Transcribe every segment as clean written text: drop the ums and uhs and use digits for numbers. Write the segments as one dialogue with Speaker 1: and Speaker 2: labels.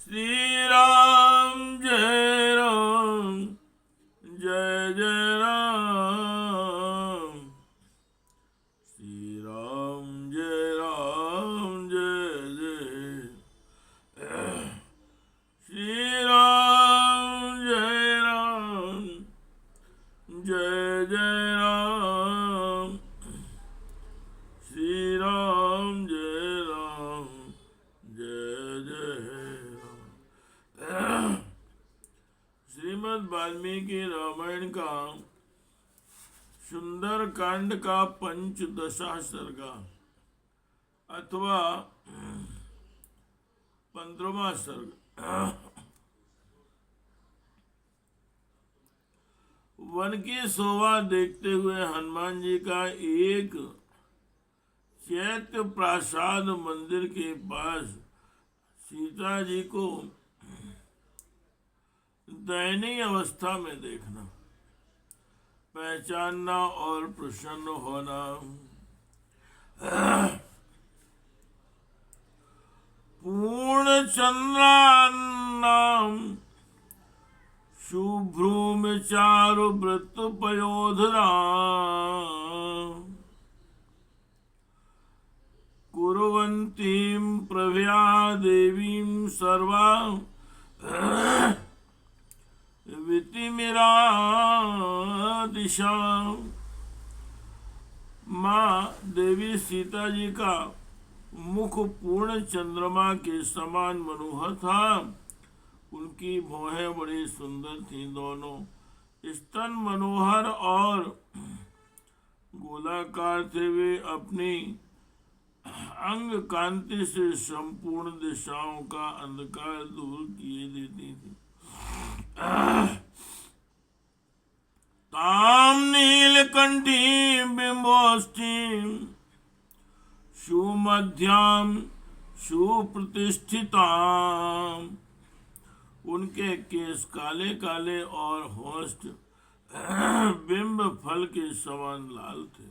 Speaker 1: श्री राम जय राम जय जय राम। श्री राम जय राम जय जय। श्री राम जय राम जय जय राम। श्री राम जय राम जय जय राम। श्रीमद् वाल्मीकि रामायण का सुंदर कांड का पंचदशा सर्गा अथवा 15वां सर्ग। वन की शोभा देखते हुए हनुमान जी का एक चैत्य प्रासाद मंदिर के पास सीता जी को दयनीय अवस्था में देखना, पहचानना और प्रसन्न होना। पूर्ण चंद्रान्नाम शुभ्रूम चारु वृत्त पयोधरा कुर्वन्तीं प्रभया देवीं सर्वा वितिमिरा दिशा। माँ देवी सीता जी का मुख पूर्ण चंद्रमा के समान मनोहर था। उनकी भौहें बड़ी सुंदर थीं। दोनों स्तन मनोहर और गोलाकार थे। वे अपनी अंग कांति से संपूर्ण दिशाओं का अंधकार दूर किए देती थी। ताम नीलकंठी बिंबोष्ठीं सुमध्यां सुप्रतिष्ठितां। उनके केस काले काले और होष्ठ बिंब फल के समान लाल थे।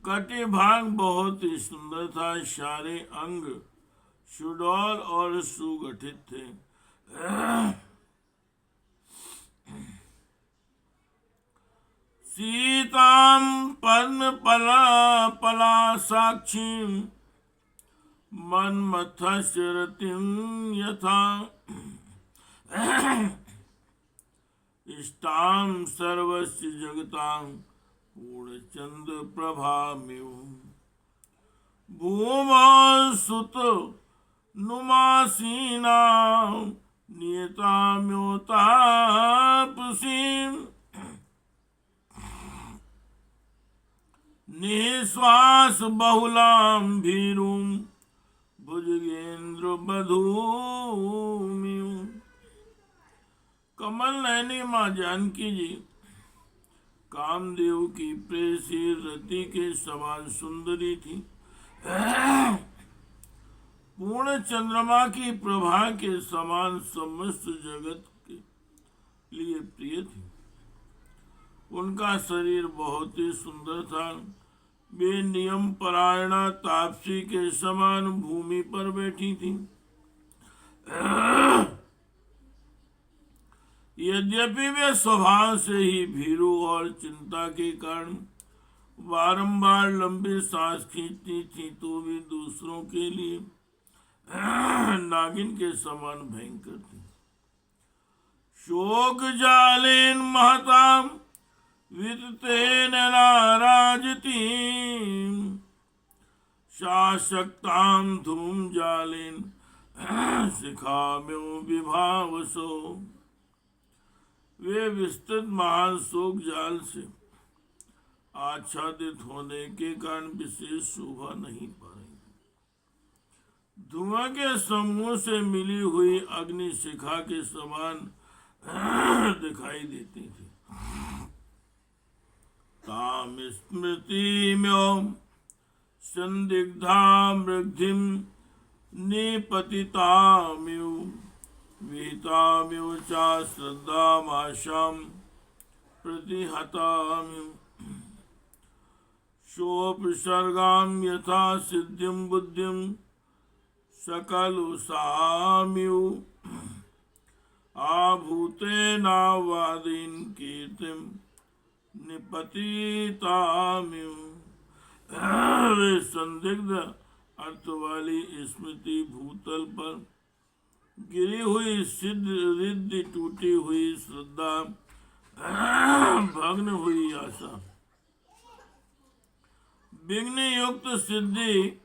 Speaker 1: कटी भाग बहुत ही सुंदर था। सारे अंग सुडौल और सुगठित थे। सीतां पद्म पला साक्षीं मन्मथस्य रतिं यथा इष्टां सर्वस्य जगतां पूर्णचंद्र प्रभामिव। भूमा सुत नुमासीना नियताम्योतापसीं निःश्वास बहुलां भीरुं भुजगेंद्र बधूमिं। कमल नयनी माँ जानकी जी कामदेव की प्रेयसी रति के समान सुंदरी थी। पूर्ण चंद्रमा की प्रभा के समान समस्त जगत के लिए प्रिय थी। उनका शरीर बहुत ही सुंदर था। वे नियम परायणा तापसी के समान भूमि पर बैठी थी। यद्यपि वे स्वभाव से ही भीरू और चिंता के कारण बारंबार लंबी सांस खींचती थी, तो भी दूसरों के लिए नागिन के समान भयंकर थी। शोक जालेन महताम विदतेन नाराजती शाशक्तां धूम जालेन शिखाम्यो विभावसो। वे विस्तृत महान शोक जाल से आच्छादित होने के कारण विशेष शोभा नहीं पा रही। धुआं के समूह से मिली हुई अग्नि शिखा के समान दिखाई देती थी। ताम स्मृति में संदिग्धा मृद्धिम निपतिताम्यु विहिताम्यु चा श्रद्धामाशां प्रतिहताम्यु। सोपसर्गां यथा सिद्धिं बुद्धिं सकलु साम्यु आभूतेनावादीन कीर्तिम निपतिताम्यु। वे संदिग्ध अर्थ वाली स्मृति भूतल पर गिरी हुई सिद्ध रिद्धि, टूटी हुई श्रद्धा, भग्न हुई आशा, विघ्न युक्त सिद्धि,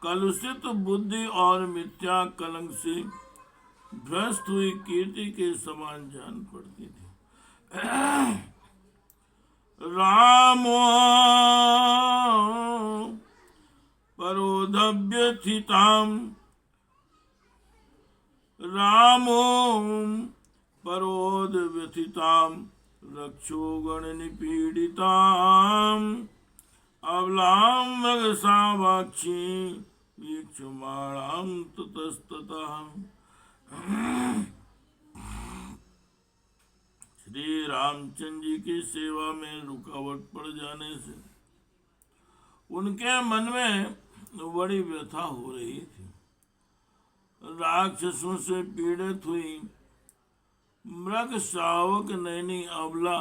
Speaker 1: कलुषित बुद्धि और मिथ्या कलंक से भ्रष्ट हुई कीर्ति के समान जान पड़ती थी। रामो परोधव्यथिताम, रामो परोधव्यथिताम रक्षो गण निपीडिताम अबलाम मगसावाक्षी वीक्षमाणाम ततस्ततः। श्री रामचंद्र जी की सेवा में रुकावट पड़ जाने से उनके मन में बड़ी व्यथा हो रही थी। राक्षसों से पीड़ित हुई मृग शावक नैनी अबला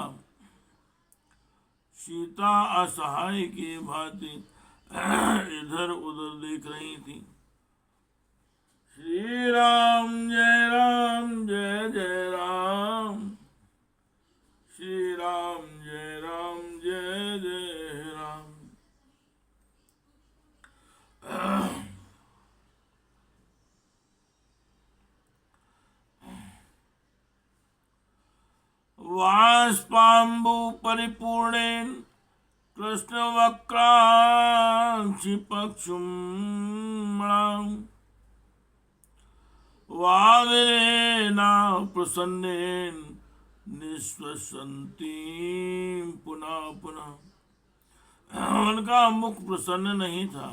Speaker 1: सीता असहाय की भांति इधर उधर देख रही थी। श्री राम जय जय राम, श्री राम जय जय राम। वाष्पाम्बु परिपूर्णेन कृष्ण वक्रांचि पक्षुम्णां वादनेना प्रसन्नेन निश्वसन्ति पुनः पुनः। उनका मुख प्रसन्न नहीं था,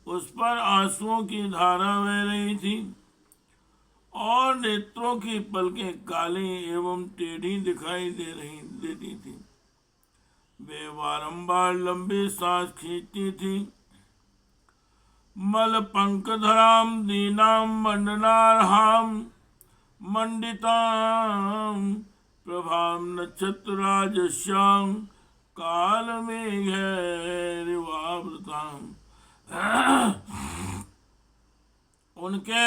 Speaker 1: उस पर आंसुओं की धारा बह रही थी और नेत्रों की पलकें काली एवं टेढ़ी दिखाई देती थी। वे बारंबार लंबी सांस खींचती थी। मल पंकधराम दीनाम मंडनार्हाम मंडिताम प्रभाम नक्षत्रराजस्यां काल मेघैरिवावृताम। उनके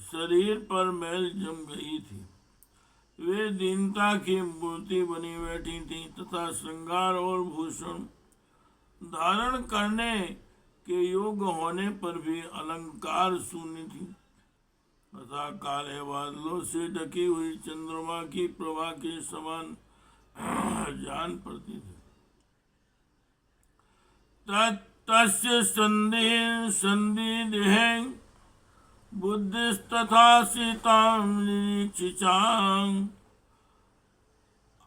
Speaker 1: शरीर पर मैल जम गई थी। वे दीनता की मूर्ति बनी बैठी थी तथा श्रृंगार और भूषण धारण करने के योग्य होने पर भी अलंकार शून्य थी तथा काले बादलों से ढकी हुई चंद्रमा की प्रभा के समान जान पड़ती थी। तस्य संधि देहे बुद्धिस्तथा सीतां निरीक्षिचां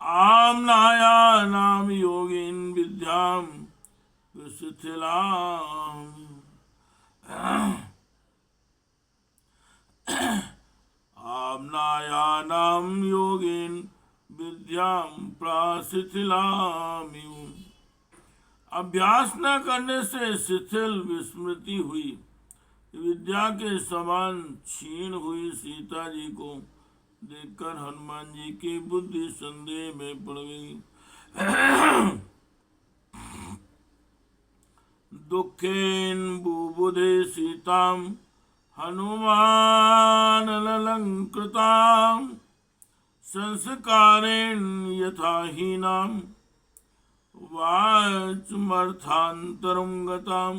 Speaker 1: आम्नायानां योगिन विद्यां विशिथिलां। आम्नायानां योगिन विद्यां प्रशिथिलामिव। अभ्यास न करने से शिथिल विस्मृति हुई विद्या के समान क्षीण हुई सीता जी को देखकर हनुमान जी की बुद्धि संदेह में पड़ गई। दुखेन बुबुधे सीताम हनुमान ललंकृताम संस्कारेण यथाहीनाम वाचमर्थांतरं गताम।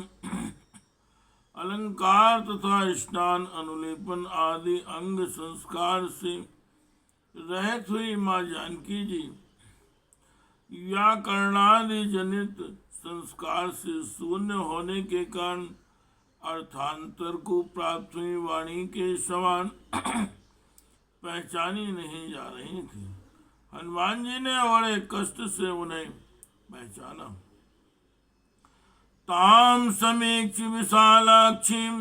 Speaker 1: अलंकार तथा स्नान अनुलेपन आदि अंग संस्कार से रहित हुई माँ जानकी जी व्याकरणादि जनित संस्कार से शून्य होने के कारण अर्थांतर को प्राप्त हुई वाणी के समान पहचानी नहीं जा रही थी। हनुमान जी ने बड़े कष्ट से उन्हें पहचाना। ताम समीक्ष विशालाक्षीं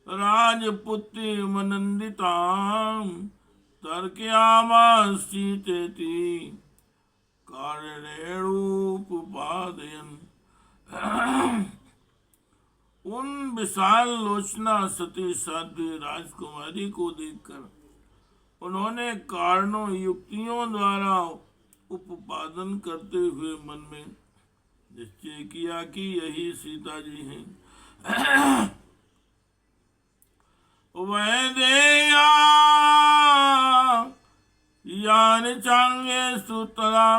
Speaker 1: राजपुत्रीमनन्दितां तर्कयामासीतेति कारणेणुपपादयन्। उन विशाल लोचना सती साध्वी राजकुमारी को देखकर उन्होंने कारणों युक्तियों द्वारा उपादन करते हुए मन में निश्चय किया कि यही सीता जी हैं। वैदेया यानि चांगे सुतरा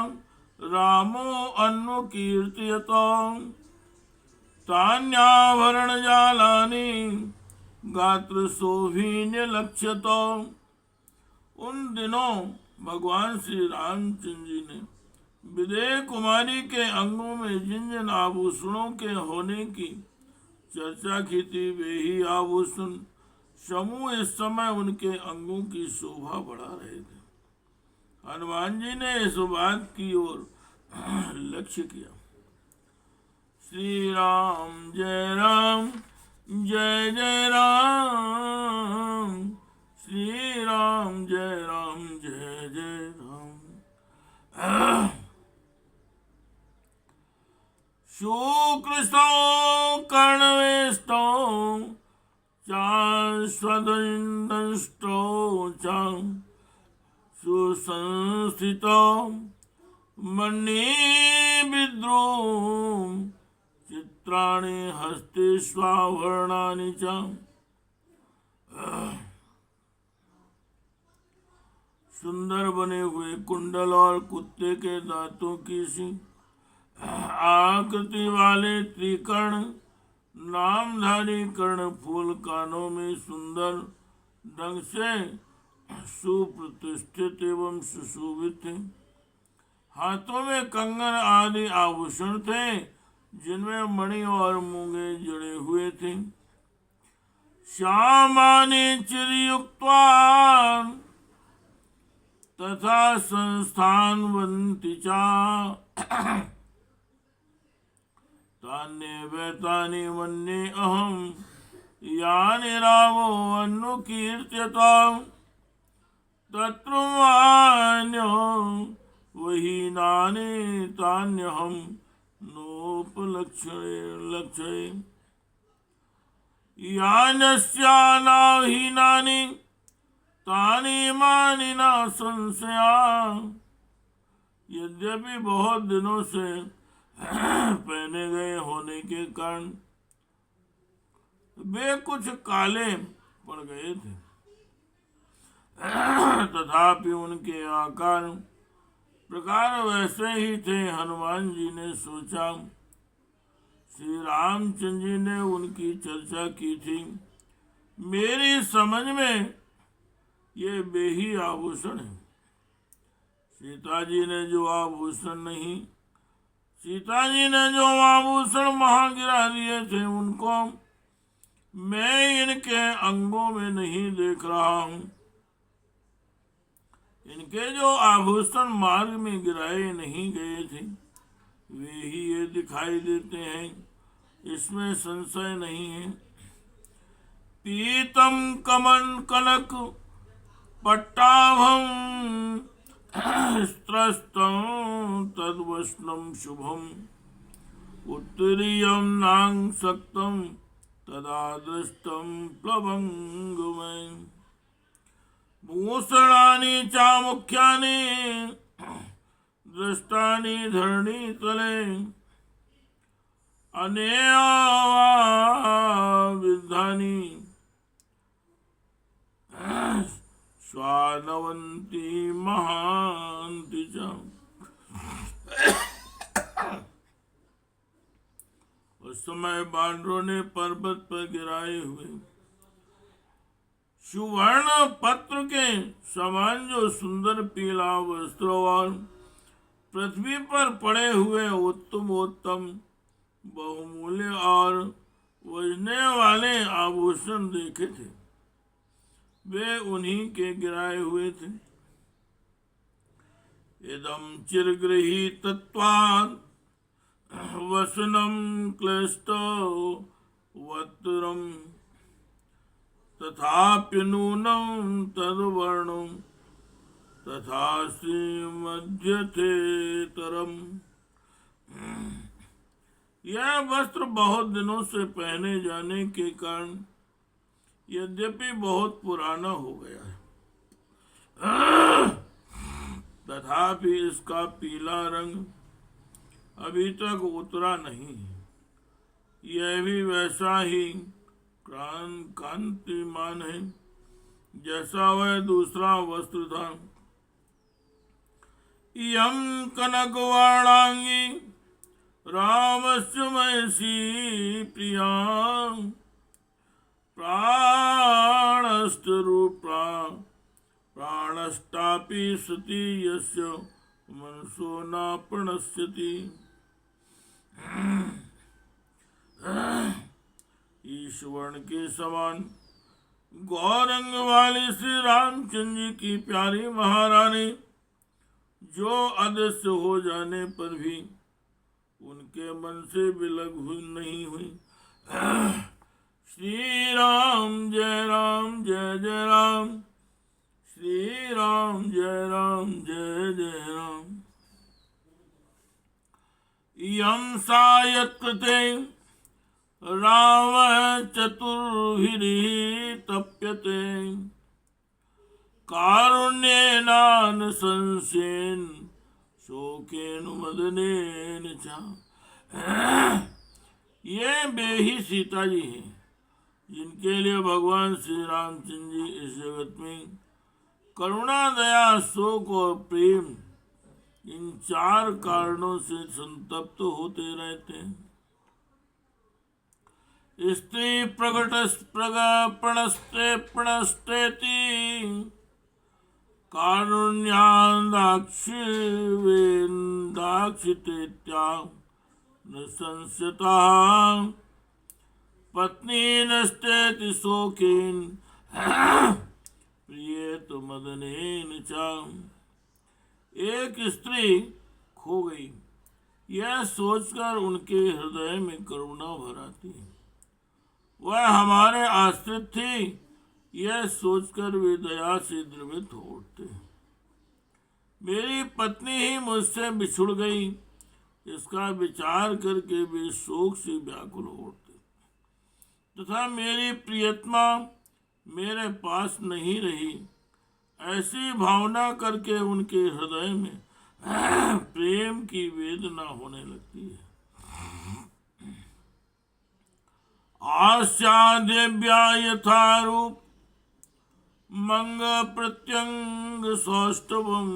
Speaker 1: रामो अन्नुकीर्तयतो तान्याभरण जालानि गात्र शोभीन्य लक्ष्यतो। उन दिनों भगवान श्री रामचंद्र जी ने विदेह कुमारी के अंगों में जिन जिन आभूषणों के होने की चर्चा की थी वे ही आभूषण समूह इस समय उनके अंगों की शोभा बढ़ा रहे थे। हनुमान जी ने इस बात की ओर लक्ष्य किया। श्री राम जय राम जय जय राम, श्री राम जय जय राम। शुकृष्टौ कर्णवेष्टौ स्वदंष्टौ च सुसंस्थितौ मणि विद्रोह चित्राणि हस्ते स्वाभरणानि च। सुंदर बने हुए कुंडल और कुत्ते के दांतों की सी आकृति वाले त्रिकर्ण नामधारी कर्ण फूल कानों में सुंदर ढंग से सुप्रतिष्ठित एवं सुशोभित थे। हाथों में कंगन आदि आभूषण थे जिनमें मणि और मूंगे जड़े हुए थे। श्यामानि चिरयुक्ता तथा संस्थानवन्ति चा तान्येवैतानि मन्ये अहं यानि रामो अन्नुकीर्त्यता तत्रुवान्यो वहीनानि तान्यहं नोपलक्ष्ये। यान्यस्यानाहीनानि तानि मानि न संशया। यद्यपि बहुत दिनों से पहने गए होने के कारण वे कुछ काले पड़ गए थे, तथापि उनके आकार प्रकार वैसे ही थे। हनुमान जी ने सोचा, श्री रामचंद्र जी ने उनकी चर्चा की थी, मेरी समझ में ये वे ही आभूषण है। सीता जी ने जो आभूषण वहां गिरा दिए थे उनको मैं इनके अंगों में नहीं देख रहा हूं। इनके जो आभूषण मार्ग में गिराए नहीं गए थे वे ही ये दिखाई देते हैं, इसमें संशय नहीं है। पीतम कमन कनक पट्टाभम स्त्रस्तं तद्वस्त्रं शुभम उत्तरीयं नांसक्तं तदा दृष्टं प्लवंगमय। भूषणानि चामुख्यानि दृष्टानि धरणीतले अनेया विद्धानि स्वानवंती महांति च। उस समय बानरों ने पर्वत पर गिराए हुए सुवर्ण पत्र के समान जो सुंदर पीला वस्त्र और पृथ्वी पर पड़े हुए उत्तम बहुमूल्य और वजने वाले आभूषण देखे थे, वे उन्हीं के गिराए हुए थे। इदं चिरगृहीतत्वात् वसनं क्लिष्टो वत्तरं तथापि नूनं तद्वर्णं तथा श्रीमध्यते तरम्। यह वस्त्र बहुत दिनों से पहने जाने के कारण यद्यपि बहुत पुराना हो गया है, तथापि इसका पीला रंग अभी तक उतरा नहीं है। यह भी वैसा ही कांतिमान है जैसा वह दूसरा वस्त्र था। इयं कनकवर्णांगी रामस्य महसी प्रिया प्राणस्तरूपा प्राणस्तापि सती यस्य मनसो न प्रणश्यति। ईश्वरण के समान गौरंग वाली श्री रामचंद्र जी की प्यारी महारानी जो अदृश्य हो जाने पर भी उनके मन से विलग हुई नहीं हुई। श्री राम जय जय राम, श्री राम जय जय राम। यं सायत्कृते राम चतुर्भिः तप्यते कारुण्येनानुशंसेन शोकेन मदनेन च। ये वे ही सीता जी हैं जिनके लिए भगवान श्री रामचंद्र जी इस जगत में करुणा, दया, शोक और प्रेम इन चार कारणों से संतप्त होते रहते हैं। स्त्री प्रणस्तेति कारुण्यादाक्षितेत्या न संस्यता पत्नी नस्तेति शोकेन प्रियेत मदनेन च। एक स्त्री खो गई, यह सोचकर उनके हृदय में करुणा भर आती है। वह हमारे आश्रित थी, यह सोचकर वे दया से द्रवित हो उठते। मेरी पत्नी ही मुझसे बिछुड़ गई, इसका विचार करके वे शोक से व्याकुल हो उठते तथा मेरी प्रियतमा मेरे पास नहीं रही, ऐसी भावना करके उनके हृदय में प्रेम की वेदना होने लगती है। आस्यादेव्या यथा रूप मंग प्रत्यंग सौष्ठवम्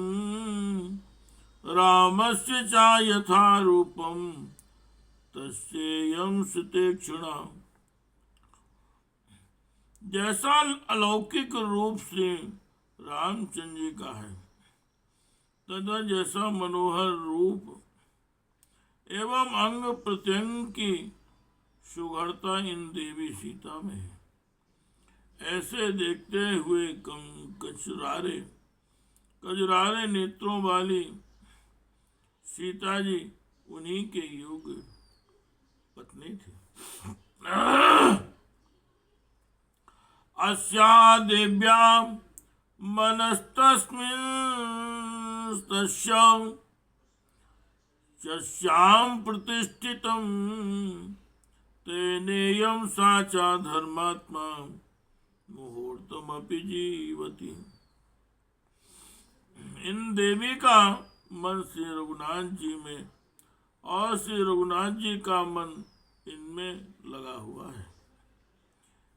Speaker 1: रामस्य च यथा रूपम तस्येयं सुतीक्ष्णा। जैसा अलौकिक रूप से रामचंद्र जी का है तथा जैसा मनोहर रूप एवं अंग प्रत्यंग की सुघड़ता इन देवी सीता में है, ऐसे देखते हुए कजरारे नेत्रों वाली सीता जी उन्हीं के योग्य पत्नी थी। अस्या देव्या मनस्तस्मिंस्तस्यां प्रतिष्ठितं तेनेयं सा च धर्मात्मा मुहूर्तमपि जीवति। इन देवी का मन श्री रघुनाथ जी में और श्री रघुनाथ जी का मन इनमें लगा हुआ है,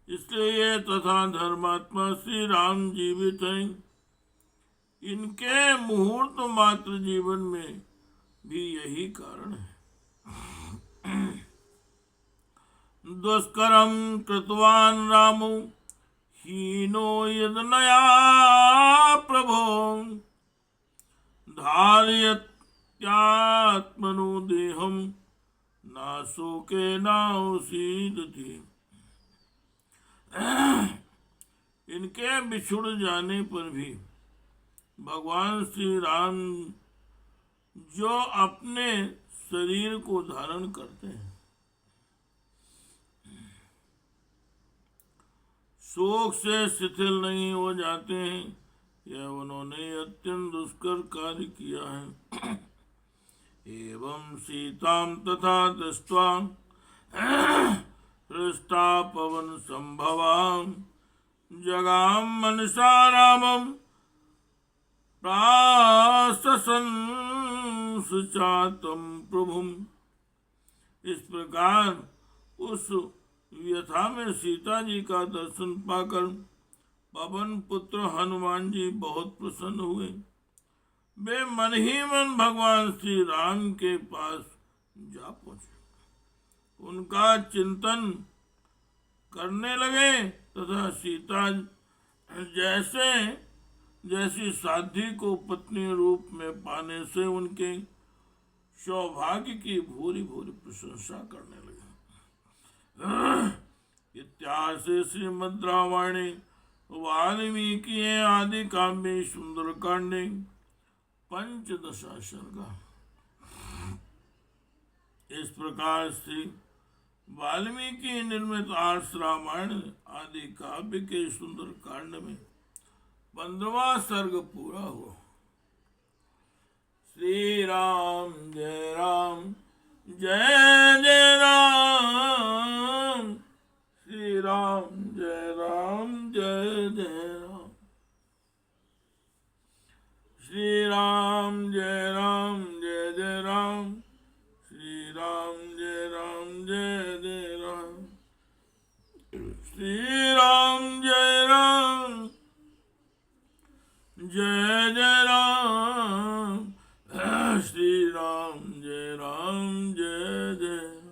Speaker 1: इसलिए तथा धर्मात्मा श्री राम जीवित हैं। इनके मुहूर्त मात्र जीवन में भी यही कारण है। दुष्करम कृतवान रामो हीनो यदनया प्रभो धारयत्यात्मनो देहम नाशोके नाउसीदति। इनके बिछुड़ जाने पर भी भगवान श्री राम जो अपने शरीर को धारण करते हैं शोक से शिथिल नहीं हो जाते हैं। यह उन्होंने अत्यंत दुष्कर कार्य किया है। एवं सीतां तथा दृष्ट्वा हृष्टा पवन संभवां जगाम मनसा रामं प्राशंस चातं प्रभुम्। इस प्रकार उस व्यथा में सीता जी का दर्शन पाकर पवन पुत्र हनुमान जी बहुत प्रसन्न हुए। वे मन ही मन भगवान श्री राम के पास जा पहुंचे, उनका चिंतन करने लगे तथा सीता जैसी साध्वी को पत्नी रूप में पाने से उनके सौभाग्य की भूरी भूरी प्रशंसा करने लगे। इत्यार्षे श्रीमद् रामायणे वाल्मीकि आदि काव्ये सुंदर कांडे पंचदशा सर्गा। इस प्रकार से वाल्मीकि निर्मित आर्ष रामायण आदि काव्य के सुंदर कांड में 15वां सर्ग पूरा हुआ। श्री राम जय राम जय जय राम, श्री राम जय राम जय जय राम, श्री राम जय राम जय जय राम, श्री राम जय राम जय जय राम, श्री राम जय राम जय जय राम, श्री राम जय राम जय जय राम,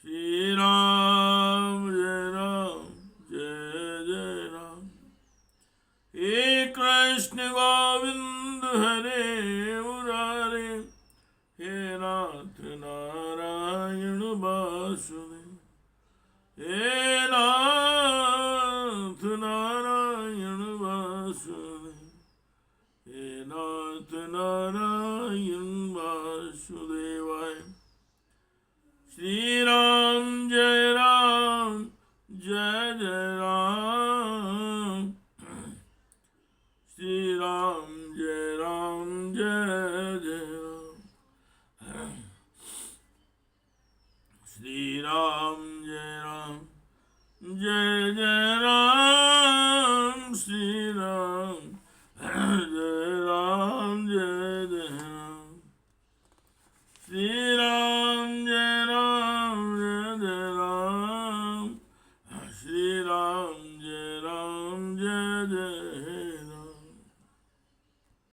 Speaker 1: श्री राम जय राम जय जय राम। हे कृष्ण गोविंद हरे मुरारे, हे नाथ नारायण वासुदेव, हे नाथ नारायण वासुदेव, हे नाथ नारायण वासुदेवाय। श्री राम जय जय राम, श्री राम जय जय राम, श्री राम जय जय जय राम, श्री राम जय जय राम, श्री